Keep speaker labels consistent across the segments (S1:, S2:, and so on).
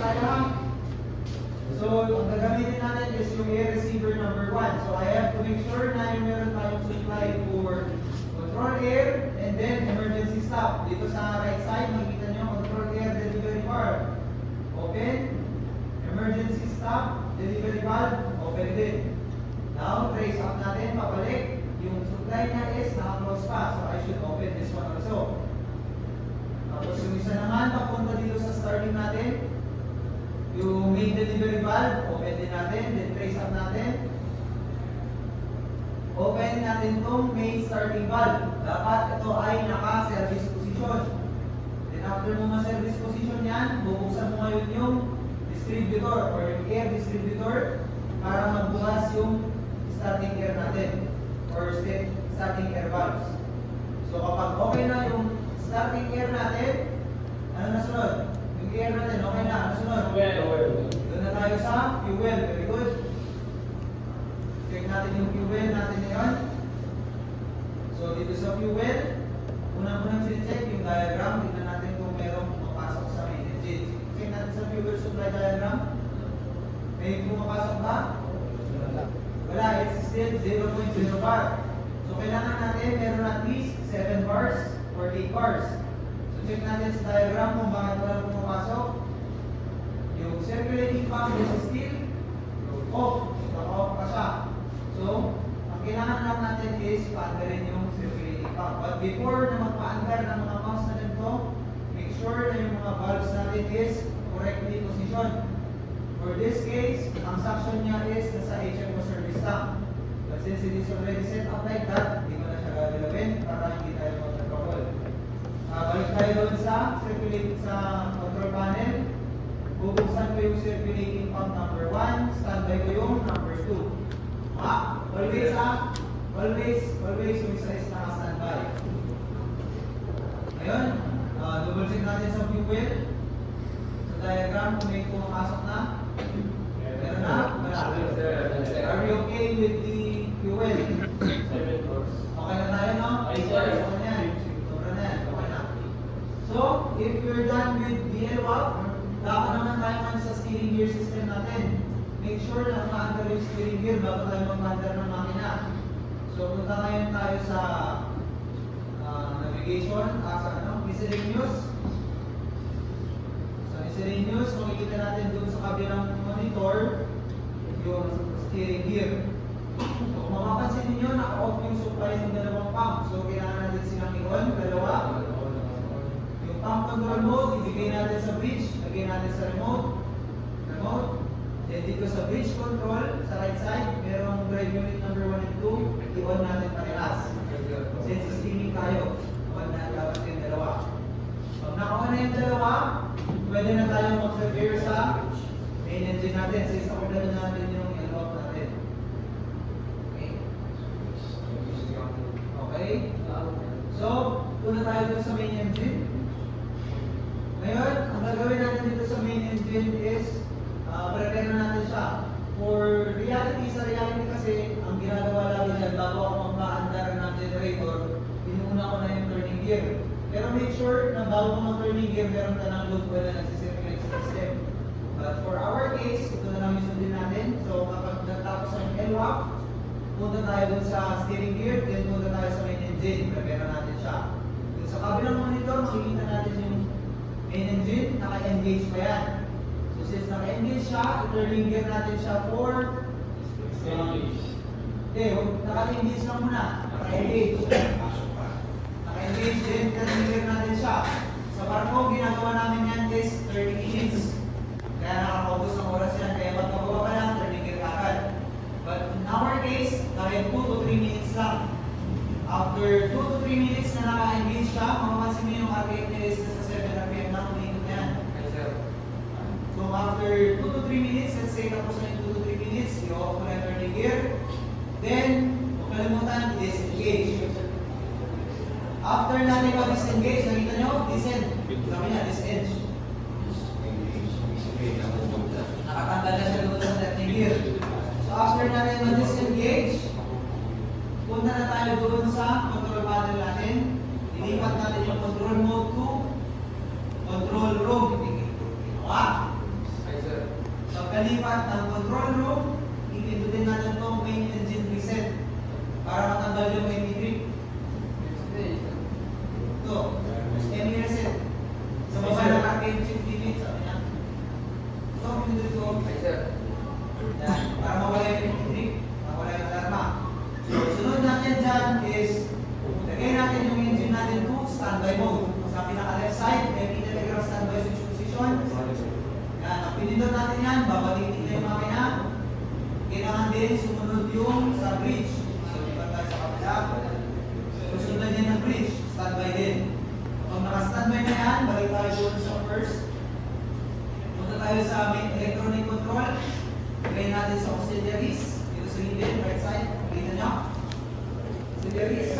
S1: tayo ha. So, ang gagamitin natin is yung air receiver number 1. So, I have to make sure na yung meron tayong supply for control air and then emergency stop. Dito sa right side, makikita nyo control air delivery valve. Open. Emergency stop. Delivery valve. Open din. Now, trace up natin, papalik. Yung supply niya is naka-close pa. So, I should open this one also. Tapos yung isa naman, papunta dito sa starting natin. Yung main delivery valve, open din natin. Then trace up natin. Open natin itong main starting valve. Dapat ito ay naka-service position. Then after mo ma-service position yan, bubuksan mo ngayon yung distributor or yung air distributor para magbukas yung starting air natin or starting air valves. So kapag okay na yung starting air natin, ano na sunod? Yung air natin, okay na. Ano sunod?
S2: Fuel.
S1: Doon na tayo sa fuel. Very good. Check natin yung fuel natin ngayon. So dito sa fuel, unang-unang check yung diagram. Tignan natin kung merong pumapasok sa main engine. Check natin sa fuel supply diagram. May pumapasok ba? Wala, it's still 0.0 bar. So kailangan natin meron at least 7 bars or 8 bars. So check natin sa diagram kung bakit wala pumapasok. Yung circulating pump is still off. Naka-off pa siya. So, ang kailangan lang natin is paandarin yung circulating pump. But before na magpaandar ng mga pumps na ganito, make sure na yung mga valves natin is correctly positioned. For this case, ang suction niya is nasa HMO service tank. But since it is already set up like that, hindi mo na siya gagalawin para hindi tayo mag-trouble. Balik tayo doon sa circulating sa control panel. Bubuksan ko yung circulating pump number 1, standby ko yung number 2. Always yung isa is naka-standby. Ngayon, double check natin sa fuel. Sa diagram kung may pumapasok na. Meron na? Wala. Are we okay with the fuel?
S2: 7 bars.
S1: Okay na tayo, no?
S2: Ay, sir.
S1: Okay na yan. Sobra na yan. Okay na. So, if you're done with DLWAP, dapat naman tayo man sa steering gear system natin. Make sure na ma-under yung steering gear bago tayo mag-under ng makina. So, punta ngayon tayo sa navigation, sa miscellaneous. Sa miscellaneous, makikita natin doon sa kabilang monitor yung steering gear. So, kung mapapansin ninyo, naka-off yung supply ng dalawang pump. So, kailangan natin silang i-on, dalawa. Yung pump control mode, ibigay natin sa bridge, lagay natin sa remote. Then dito sa bridge control, sa right side, merong drive unit number 1 and 2, i-on natin parehas. Since steaming tayo, on na dapat yung dalawa. Pag naka-on na yung dalawa, pwede na tayo mag-prepare sa main engine natin. Since ako na natin yung i-off natin. Okay? So, una tayo dito sa main engine. Ngayon, ang gagawin natin dito sa main engine is prepare na natin siya. For reality, sa reality kasi, ang ginagawa lagi dyan, bago ako magpa-andar ng generator, inuuna ko na yung turning gear. Pero make sure na bago ko mag-turning gear, meron ka ng load well na nagsisirculate sa system. But for our case, ito na lang yung sundin natin. So kapag natapos ang LWAP, punta tayo dun sa steering gear, then punta tayo sa main engine, prepare na natin siya. Dun sa kabilang monitor, makikita natin yung main engine, naka-engage pa yan. So since naka-engage siya, i-turning gear natin siya for naka-engage lang muna. Naka-engage. Naka-engage din, turning gear natin siya. Sa barko, ginagawa namin yan is 30 minutes. Kaya nakakaubos ng oras yan. Kaya pag magawa ka lang, turning gear agad. But in our case, kahit 2 to 3 minutes lang. After 2 to 3 minutes na naka-engage siya, mamapansin mo yung RPM niya is nasa 7 RPM lang, umiikot yan. So after 2 to 3 minutes, let's say tapos na yung 2 to 3 minutes, i-off ko na yung turning gear. Then, huwag kalimutan, disengage. After natin pa-disengage, nakita nyo, descend. Sabi niya, disengage. Nakatanggal na siya doon sa turning gear. So after natin ma-disengage, punta na tayo doon sa control panel natin. Ilipat natin yung control mode to control room. shortcut ng control room, ipindutin natin itong main engine reset para matanggal yung MP3. Ito, ME reset. Sa baba ng arcade chip limit, sabi niya. Ito, pindutin ko. Yan, para mawala yung MP3, mawala yung alarma. So, sunod natin dyan is, lagay natin yung engine natin to standby mode. Sa pinaka-left side, may telegraph standby switch position. Yan, ang pinindot natin yan, babalikin na yung makina. Kailangan din sumunod yung sa bridge. So, iba tayo sa kapila. Susunod yan ng bridge, standby din. Kung naka-standby na yan, balik tayo doon sa first. Punta tayo sa main electronic control. Lagay natin sa auxiliaries. Dito sa hidden, right side. Kita nyo. Auxiliaries.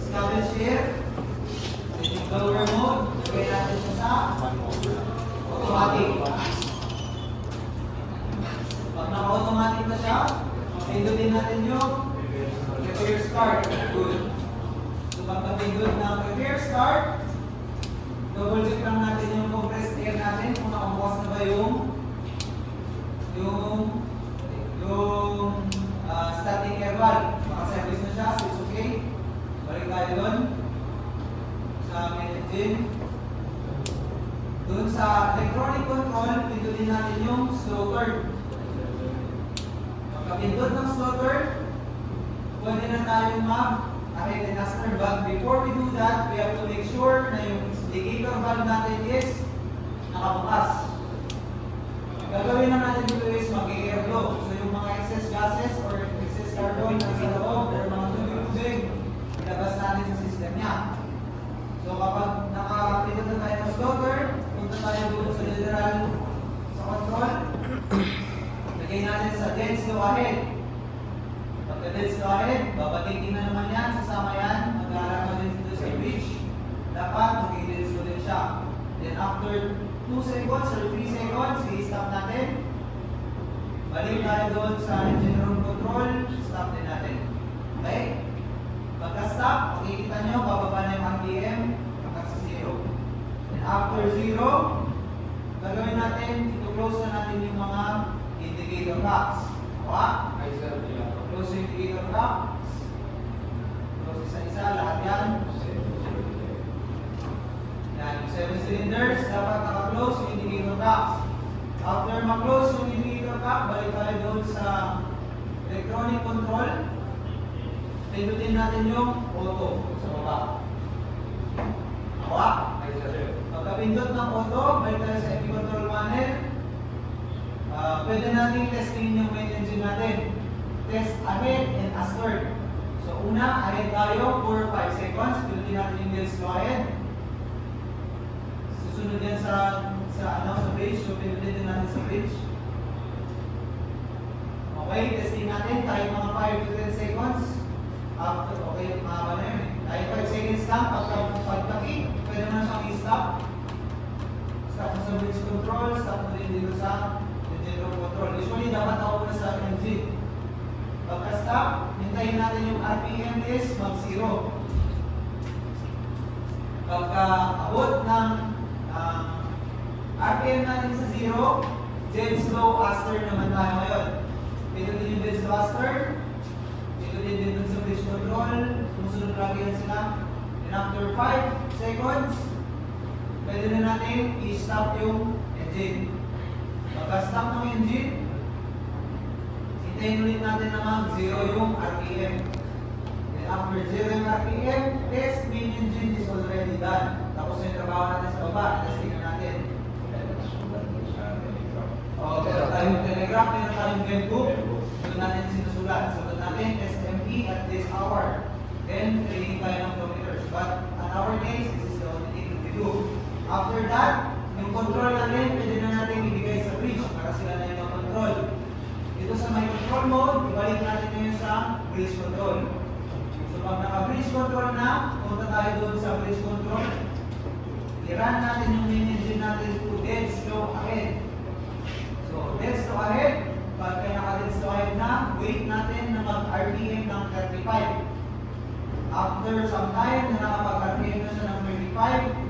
S1: Scavenge share. Lower mode. Lagay natin siya sa automatic. Pag naka-automatic na siya, pindutin natin yung prepare start. Good. So pag napindot ng prepare start, double check lang natin yung compressed air natin kung nakabukas na ba yung static air valve. Maka-service na siya, so it's okay. Balik tayo doon sa main engine. Doon sa electronic control, pindutin natin yung slow turn. Pagkapindot ng slow turn, pwede na tayong mag-ahead and aster. But before we do that, we have to make sure na yung indicator valve natin is nakabukas. Gagawin na natin dito is mag-airflow. So yung mga excess gases or excess carbon na sa loob or mga tubig-tubig, ilabas natin sa system niya. So kapag nakapindot na tayo ng slow turn, punta tayo doon sa general sa control. Lagay natin sa dead slow ahead. Pagka dead slow ahead, babatikin na naman yan, sasama yan, mag-aarama din dito sa bridge. Dapat mag-dead slow din siya. Then after 2 seconds or 3 seconds, i-stop natin. Balik tayo doon sa engine room control, stop din natin. Okay? Pagka-stop, makikita nyo, bababa na yung RPM hanggang sa 0. And after 0, gagawin natin, ito-close na natin yung mga indicator box. Hawa? Close yung indicator box. Close isa-isa, lahat yan. Yan, yung 7 cylinders, dapat naka-close yung indicator box. After ma-close yung indicator box, balik tayo doon sa electronic control. Pindutin natin yung auto sa baba. Hawa? Pagkapindot ng auto, balik tayo sa FP control panel. Pwede natin testingin yung main engine natin. Test ahead and astern. So una, ahead tayo for 5 seconds. Pindutin natin yung dead slow ahead. Susunod yan sa bridge. So pindutin din natin sa bridge. Okay, testing natin. Tayo mga 5 to 10 seconds. After, okay, mahaba na yun eh. Tayo 5 seconds lang. Pagka-kick, pwede na siyang i-stop. Stop mo sa bridge control. Stop mo din dito sa engine room control. Usually, dapat ako muna sa engine. Pagka-stop, hintayin natin yung RPM is mag-0. Pagka-abot ng RPM natin sa 0, dead slow aster naman tayo ngayon. Pindutin yung dead slow aster. Pindutin din dun sa bridge control. Sumusunod lagi yan sila. And after 5 seconds, pwede na natin i-stop yung engine. Pagka-stop ng engine, hintayin ulit natin na mag-0 yung RPM. And after 0 yung RPM, test main engine is already done. Tapos yung trabaho natin sa baba, testing na natin. Meron tayong telegraph, meron tayong game-book. Doon natin sinusulat. Sulat natin SME at this hour. Then, training tayo ng kilometers. But at our case, this is the only thing we do. After that, yung control natin, pwede na natin ibigay sa bridge para sila na yung control. Dito sa may control mode, ibalik natin ngayon sa bridge control. So pag naka-bridge control na, punta tayo doon sa bridge control. I-run natin yung main engine natin to dead slow ahead. So dead slow ahead, pag naka-dead slow ahead na, wait natin na mag-RPM ng 35. After some time na nakapag-RPM na siya ng 35,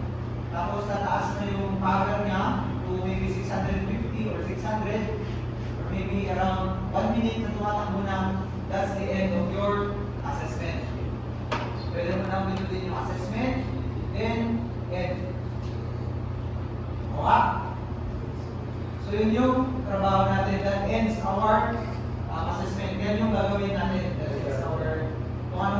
S1: tapos tataas na yung power niya to maybe 650 or 600, maybe around 1 minute na tumatakbo na, that's the end of your assessment. Pwede mo na pinutin yung assessment, then end. Okay? So yun yung trabaho natin. That ends our assessment. Yan yung gagawin natin. That is our, kung ano